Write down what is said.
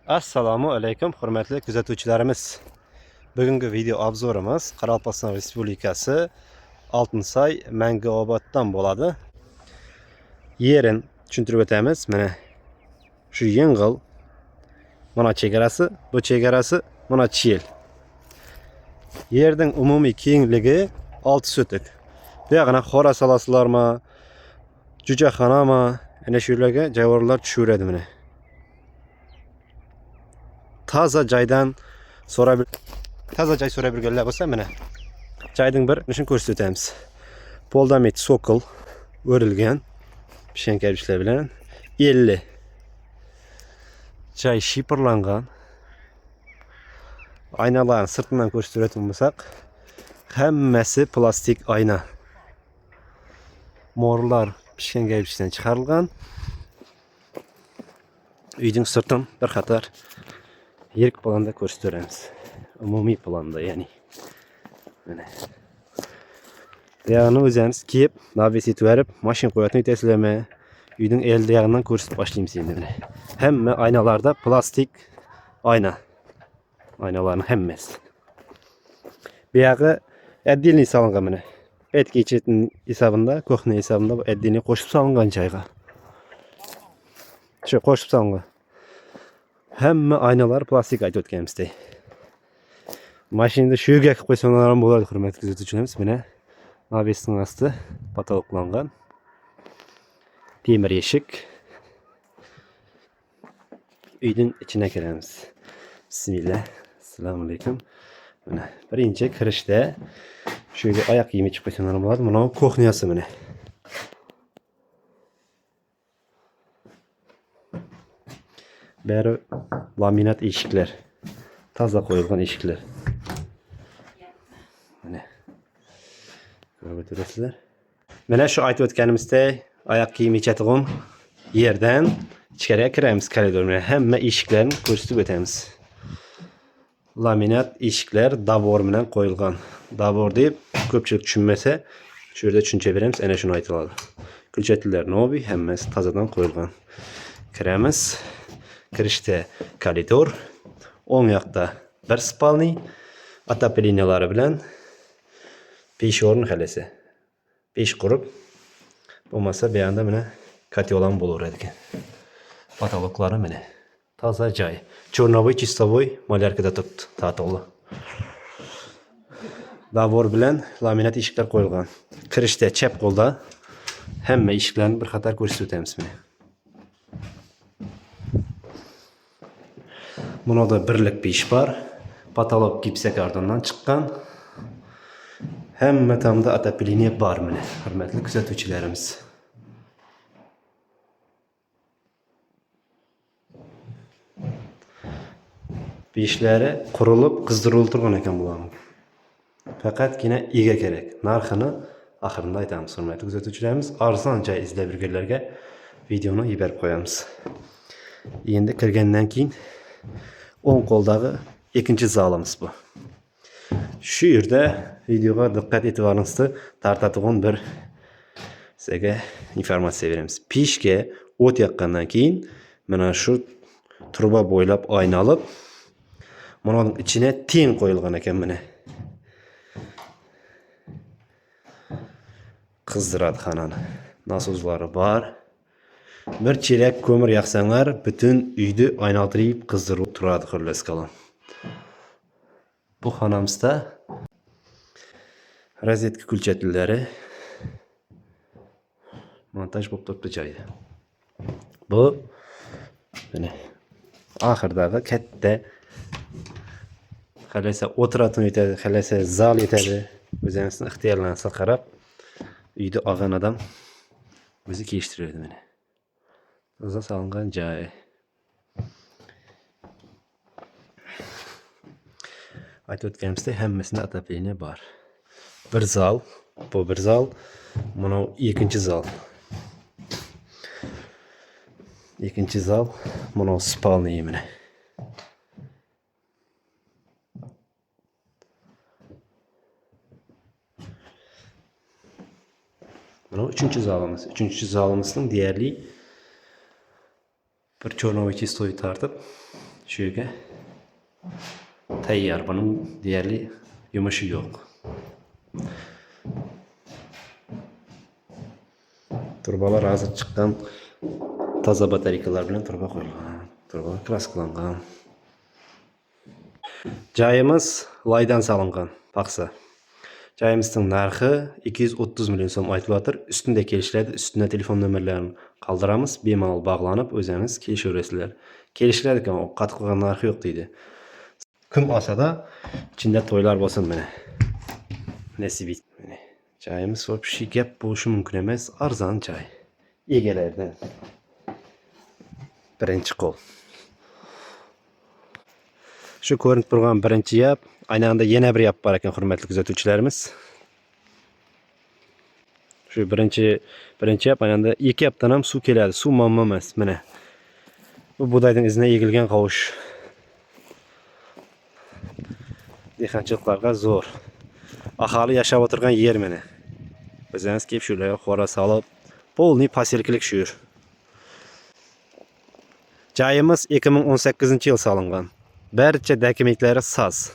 Assalomu alaykum hurmatli kuzatuvchilarimiz. Bugungi video obzorimiz Qoraqalpog'iston Respublikasi Oltinsoy Manguoboddan bo'ladi. Yerin tushuntirib o'tamiz. Mana shu yengil, mana chegarasi, bu chegarasi, mana chel. Yerning umumiy kengligi 6 sotik. Bu yoqqa xora solasizlarmi, jujaxonami, ana shu yerlarga javohirlar tushaveradi mana. Taza joydan so'rab bo'lsa mana joyning bir nishini ko'rsatamiz. Poldamit sokol o'rilgan pishgan ishlar bilan 50 joy shipirlangan. Aynalarni sirtidan ko'rsatib bo'lsak, hammasi plastik ayna. Morlar pishgan ishdan chiqarilgan. Uyning sirtin bir qator yirik planda ko'rsatamiz. Umumiy planda, ya'ni. Mana. Ya'ni o'zingiz kiyib, navbat etib verib, mashina qo'yatni aytasizlarmi? Uyning elde yağından ko'rsatib boshlaymiz endi mana. Hamma aynalarda plastik ayna. Aynalarning hammasi. Bu yog'i отдельный solingan mana. Etkichetin hisobida, ko'hna hisobida bu отдельный qo'shib solingan joyga. Shu qo'shib solingan. Hamma aynalar plastik aytib o'tganimizdek. Mashinada shuga qilib qo'ysalar ham bo'ladi, hurmatli kuzatuvchilarimiz. Mana navbesning asti patoloqlangan. Temir eshik. Uyning ichine kiramiz. Bismillah. Assalomu alaykum. Mana birinchi kirishda shuyga oyoq kiyimi chiqib qo'ysalar ham bo'ladi. Mana ko'hniyasi mana. Bari laminat eshiklar. Toza qo'yilgan eshiklar. Mana. Ko'rib turasizlar. Mana shu aytib o'tganimizdek, oyoq kiyim yechadigan yerdan ichkariga kiramiz koridor bilan. Hamma eshiklarni ko'rsatib o'tamiz. Laminat eshiklar davor bilan qo'yilgan. Davor deb ko'pchilik tushunmasa, shu yerda tushuncha beramiz, ana shuni aytiladi. Kulchatlar novi, hammasi tozadan qo'yilgan. Kiramiz. Kirishda koridor, o'ng yoqda bir spalni, отоплениялары bilan peshorn xalasi. Pesh qurib, bo'lmasa bu yerda mana kotyolan bo'laveradi ekan. Patoloqlari mana. Toza joy. Chornovoy, chistovoy malyarkada turibdi, tatoli. Davor bilan laminat eshiklar qo'yilgan. Kirishda chap qo'lda hamma eshiklarni bir qator ko'rsatib o'tamiz mana. Bunda birlik pesh bor. Patolog gipsakardondan chiqqan. Hamma tamda отопление bor mana, hurmatli kuzatuvchilarimiz. Peshlari qurilib, qizdirilib turgan ekan bularning. Faqatgina ega kerak. Narxini oxirinda aytamiz, hurmatli kuzatuvchilarimiz. Arzon joy izlab yurganlarga videoni yuborib qo'yamiz. Endi kirgandan keyin o'ng qo'ldagi ikkinchi zalimiz bu. Shu yerda videoga diqqat e'tiboringizni tortadigan bir sizga informatsiya beramiz. Peshga o't yoqqandan keyin mana shu truba bo'ylab oynalib, mana uning ichine teng qo'yilgan ekan mana. Qizdiradi xonani. Nasozlari bor. Bir chelak ko'mir yoqsanglar, butun uyni aylantirib qizdirib turadi, xullas kalom. Bu xonamizda rozetka kulchatlari montaj bo'lib turibdi joyda. Bu mana oxirdagi katta xalasa o'tirатын yetadi, xalasa zal yetadi. O'zingizning ixtiyorlaringizga qarab uyda olgan odam o'zi kiyishtiradi mana. Toza solingan joy. Aytib o'tganimizda hammasida отопление bor. Bir zal, bu bir zal, mana ikkinchi zal. Ikkinchi zal, mana spalniy mana. Mana uchinchi zalimiz. Uchinchi zalimizning deyarli bir Chornovoy chistoy tartib Şu yerge tayyar. Bunun değerli yumuşu yok. Turbalar hazır çıkan taza batarikalar bilen turba koyulgan. Turbalar kraskalangan. Jayımız laydan salıngan. Baksa. Jayımızın narxı 230 milyon so'm aytılıbatır. Üstünde kelişlerdi. Üstüne telefon nömerlerini kaldıramız. Bemalol bağlanıp özünüz kelişeveresizler. Kelişlerdik ama o qatıq qoygan narxı yok deydi. Kim alsa da içinde toylar bolsun mene. Nesip et. Jayımız hop şey gap boluşu mümkün emas. Arzan jay. Egelerden. Birinci kol. Şu ko'rinib turgan birinchi yap, ayni anda yana bir yap bor ekan, hurmatli kuzatuvchilarimiz. Şu birinchi yap, ayni anda ikki yapdan ham suv keladi. Suv muammo emas. Mana. Bu budaydan izine egilgan qovush. Dehqonchiliklarga zo'r. Aholi yashab o'tirgan yer mana. O'zingiz kelib shularga qora solib, polniy posilkalik shu yer. Joyimiz 2018 yil solingan. Barcha dokumentlari soz.